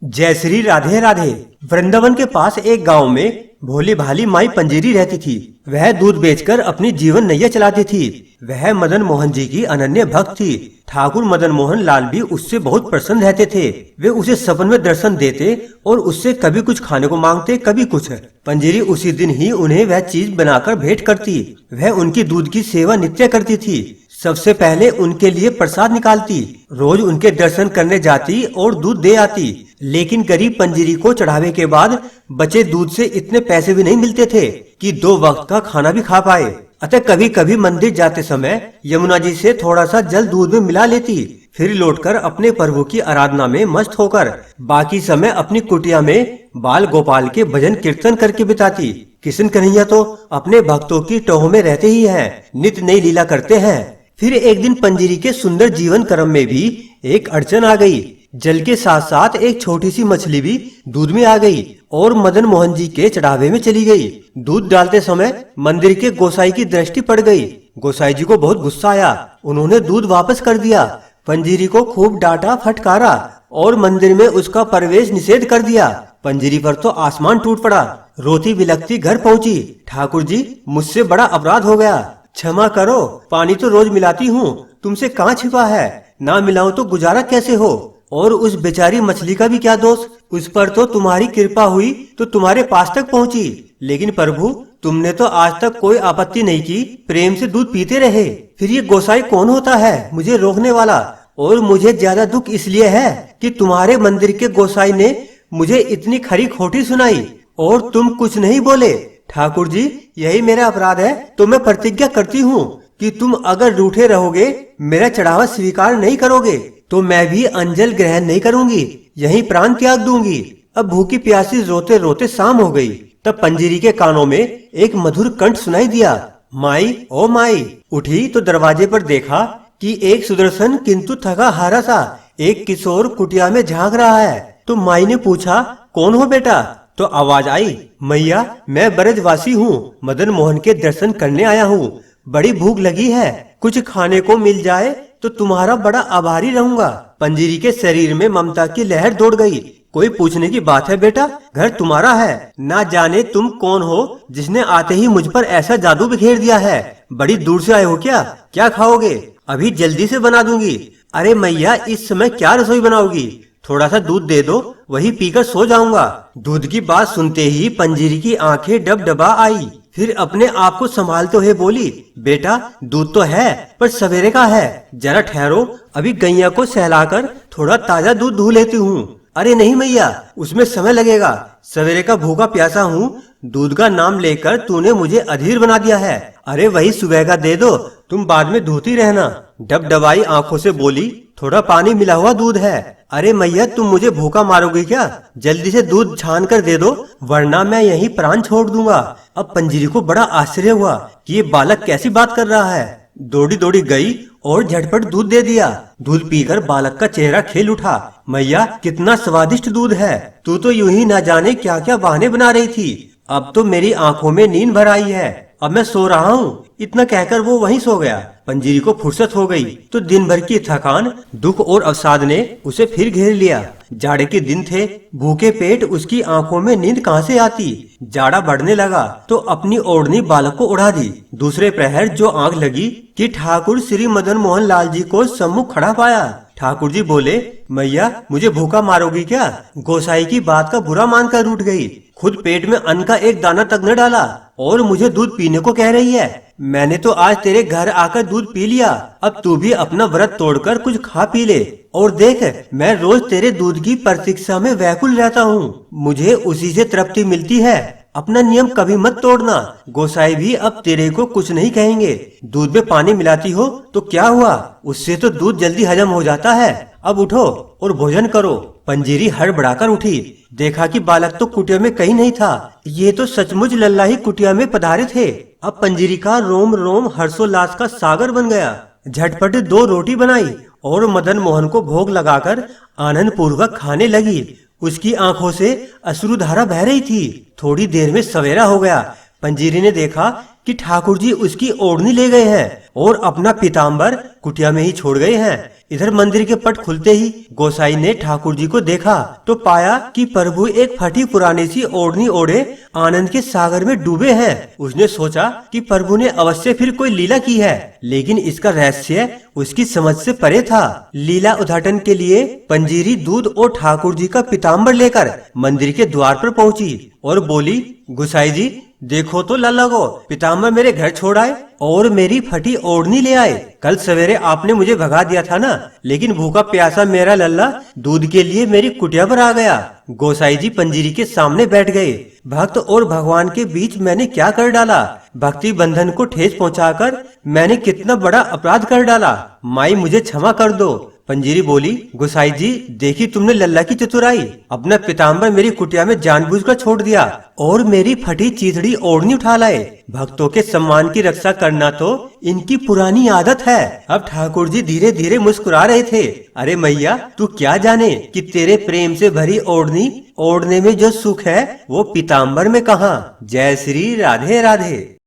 जय श्री राधे राधे। वृंदावन के पास एक गांव में भोली भाली माई पंजीरी रहती थी। वह दूध बेचकर अपनी जीवन नैया चलाती थी। वह मदन मोहन जी की अनन्य भक्त थी। ठाकुर मदन मोहन लाल भी उससे बहुत प्रसन्न रहते थे। वे उसे सपन में दर्शन देते और उससे कभी कुछ खाने को मांगते, कभी कुछ। पंजीरी उसी दिन ही उन्हें वह चीज बनाकर भेंट करती। वह उनकी दूध की सेवा नित्य करती थी। सबसे पहले उनके लिए प्रसाद निकालती, रोज उनके दर्शन करने जाती और दूध दे आती। लेकिन गरीब पंजीरी को चढ़ावे के बाद बचे दूध से इतने पैसे भी नहीं मिलते थे कि 2 वक्त का खाना भी खा पाए। अतः कभी कभी मंदिर जाते समय यमुना जी से थोड़ा सा जल दूध में मिला लेती, फिर लौटकर अपने प्रभु की आराधना में मस्त होकर बाकी समय अपनी कुटिया में बाल गोपाल के भजन कीर्तन करके बिताती। किशन कन्हैया तो अपने भक्तों की टोह में रहते ही हैं, नित्य नई लीला करते हैं। फिर एक दिन पंजीरी के सुंदर जीवन क्रम में भी एक अड़चन आ गई। जल के साथ साथ एक छोटी सी मछली भी दूध में आ गई और मदन मोहन जी के चढ़ावे में चली गई। दूध डालते समय मंदिर के गोसाई की दृष्टि पड़ गई। गोसाई जी को बहुत गुस्सा आया। उन्होंने दूध वापस कर दिया। पंजीरी को खूब डांटा फटकारा और मंदिर में उसका प्रवेश निषेध कर दिया। पंजीरी पर तो आसमान टूट पड़ा। रोती बिलखती घर पहुंची। ठाकुर जी, मुझसे बड़ा अपराध हो गया, क्षमा करो। पानी तो रोज मिलाती हूँ, तुमसे कहाँ छिपा है? ना मिलाऊं तो गुजारा कैसे हो? और उस बेचारी मछली का भी क्या दोष? उस पर तो तुम्हारी कृपा हुई तो तुम्हारे पास तक पहुँची। लेकिन प्रभु, तुमने तो आज तक कोई आपत्ति नहीं की, प्रेम से दूध पीते रहे। फिर ये गोसाई कौन होता है मुझे रोकने वाला? और मुझे ज्यादा दुख इसलिए है कि तुम्हारे मंदिर के गोसाई ने मुझे इतनी खरी खोटी सुनाई और तुम कुछ नहीं बोले। ठाकुर जी, यही मेरा अपराध है। तो मैं प्रतिज्ञा करती हूँ कि तुम अगर रूठे रहोगे, मेरा चढ़ावा स्वीकार नहीं करोगे, तो मैं भी अंजल ग्रहण नहीं करूंगी, यही प्राण त्याग दूंगी। अब भूखी प्यासी रोते रोते शाम हो गई। तब पंजीरी के कानों में एक मधुर कंठ सुनाई दिया, माई ओ माई। उठी तो दरवाजे पर देखा कि एक सुदर्शन किंतु थका हारा सा एक किशोर कुटिया में झांक रहा है। तो माई ने पूछा, कौन हो बेटा? तो आवाज आई, मैया, मैं ब्रजवासी हूँ, मदन मोहन के दर्शन करने आया हूँ। बड़ी भूख लगी है, कुछ खाने को मिल जाए तो तुम्हारा बड़ा आभारी रहूंगा। पंजीरी के शरीर में ममता की लहर दौड़ गई। कोई पूछने की बात है बेटा, घर तुम्हारा है। ना जाने तुम कौन हो जिसने आते ही मुझ पर ऐसा जादू बिखेर दिया है। बड़ी दूर से आए हो क्या? क्या खाओगे? अभी जल्दी से बना दूंगी। अरे मैया, इस समय क्या रसोई बनाओगी? थोड़ा सा दूध दे दो, वही पीकर सो जाऊंगा। दूध की बात सुनते ही पंजीरी की आंखें डबडबा आई। फिर अपने आप को संभालते हुए बोली, बेटा, दूध तो है पर सवेरे का है, जरा ठहरो, अभी गैया को सहलाकर थोड़ा ताजा दूध दूह लेती हूँ। अरे नहीं मैया, उसमें समय लगेगा, सवेरे का भूखा प्यासा हूँ। दूध का नाम लेकर तूने मुझे अधीर बना दिया है। अरे वही सुबह का दे दो, तुम बाद में धोती रहना। डबडबाई आंखों से बोली, थोड़ा पानी मिला हुआ दूध है। अरे मैया, तुम मुझे भूखा मारोगे क्या? जल्दी से दूध छान कर दे दो, वरना मैं यहीं प्राण छोड़ दूंगा। अब पंजीरी को बड़ा आश्चर्य हुआ कि ये बालक कैसी बात कर रहा है। दौड़ी दौड़ी गई और झटपट दूध दे दिया। दूध पीकर बालक का चेहरा खिल उठा। मैया, कितना स्वादिष्ट दूध है। तू तो यूं ही ना जाने क्या क्या बहाने बना रही थी। अब तो मेरी आंखों में नींद भर आई है। अब मैं सो रहा हूँ। इतना कहकर वो वहीं सो गया। पंजीरी को फुर्सत हो गई तो दिन भर की थकान, दुख और अवसाद ने उसे फिर घेर लिया। जाड़े के दिन थे, भूखे पेट उसकी आंखों में नींद कहाँ से आती। जाड़ा बढ़ने लगा तो अपनी ओढ़नी बालक को उड़ा दी। दूसरे प्रहर जो आंख लगी कि ठाकुर श्री मदन मोहन लाल जी को सम्मुख खड़ा पाया। ठाकुर जी बोले, मैया, मुझे भूखा मारोगी क्या? गोसाई की बात का बुरा मानकर रूठ गई। खुद पेट में अन्न का एक दाना तक न डाला और मुझे दूध पीने को कह रही है। मैंने तो आज तेरे घर आकर दूध पी लिया। अब तू भी अपना व्रत तोड़कर कुछ खा पी ले। और देख, मैं रोज तेरे दूध की प्रतीक्षा में व्याकुल रहता हूँ। मुझे उसी से तृप्ति मिलती है। अपना नियम कभी मत तोड़ना। गोसाई भी अब तेरे को कुछ नहीं कहेंगे। दूध में पानी मिलाती हो तो क्या हुआ, उससे तो दूध जल्दी हजम हो जाता है। अब उठो और भोजन करो। पंजीरी हड़बड़ाकर उठी। देखा कि बालक तो कुटिया में कहीं नहीं था। ये तो सचमुच लल्ला ही कुटिया में पधारे थे। अब पंजीरी का रोम रोम हर्षोल्लास का सागर बन गया। झटपट 2 रोटी बनाई और मदन मोहन को भोग लगाकर आनंद पूर्वक खाने लगी। उसकी आंखों से अश्रुधारा बह रही थी। थोड़ी देर में सवेरा हो गया। पंजीरी ने देखा कि ठाकुर जी उसकी ओढ़नी ले गए हैं और अपना पीताम्बर कुटिया में ही छोड़ गए हैं। इधर मंदिर के पट खुलते ही गोसाई ने ठाकुर जी को देखा तो पाया कि प्रभु एक फटी पुरानी सी ओढ़नी ओढ़े आनंद के सागर में डूबे हैं। उसने सोचा कि प्रभु ने अवश्य फिर कोई लीला की है, लेकिन इसका रहस्य उसकी समझ से परे था। लीला उद्घाटन के लिए पंजीरी, दूध और ठाकुर जी का पीताम्बर लेकर मंदिर के द्वार पर पहुंची और बोली, गोसाई जी देखो तो लल्ला को पीताम्बर मेरे घर छोड़ आए और मेरी फटी ओढ़नी ले आए। कल सवेरे आपने मुझे भगा दिया था ना, लेकिन भूखा प्यासा मेरा लल्ला दूध के लिए मेरी कुटिया पर आ गया। गोसाई जी पंजीरी के सामने बैठ गए। भक्त और भगवान के बीच मैंने क्या कर डाला? भक्ति बंधन को ठेस पहुंचाकर मैंने कितना बड़ा अपराध कर डाला। माई मुझे क्षमा कर दो। पंजीरी बोली, गोसाई जी देखी तुमने लल्ला की चतुराई। अपना पीताम्बर मेरी कुटिया में जानबूझकर छोड़ दिया और मेरी फटी चीथड़ी ओढ़नी उठा लाए। भक्तों के सम्मान की रक्षा करना तो इनकी पुरानी आदत है। अब ठाकुर जी धीरे धीरे मुस्कुरा रहे थे। अरे मैया, तू क्या जाने कि तेरे प्रेम से भरी ओढ़नी ओढ़ने में जो सुख है वो पीताम्बर में कहाँ। जय श्री राधे राधे।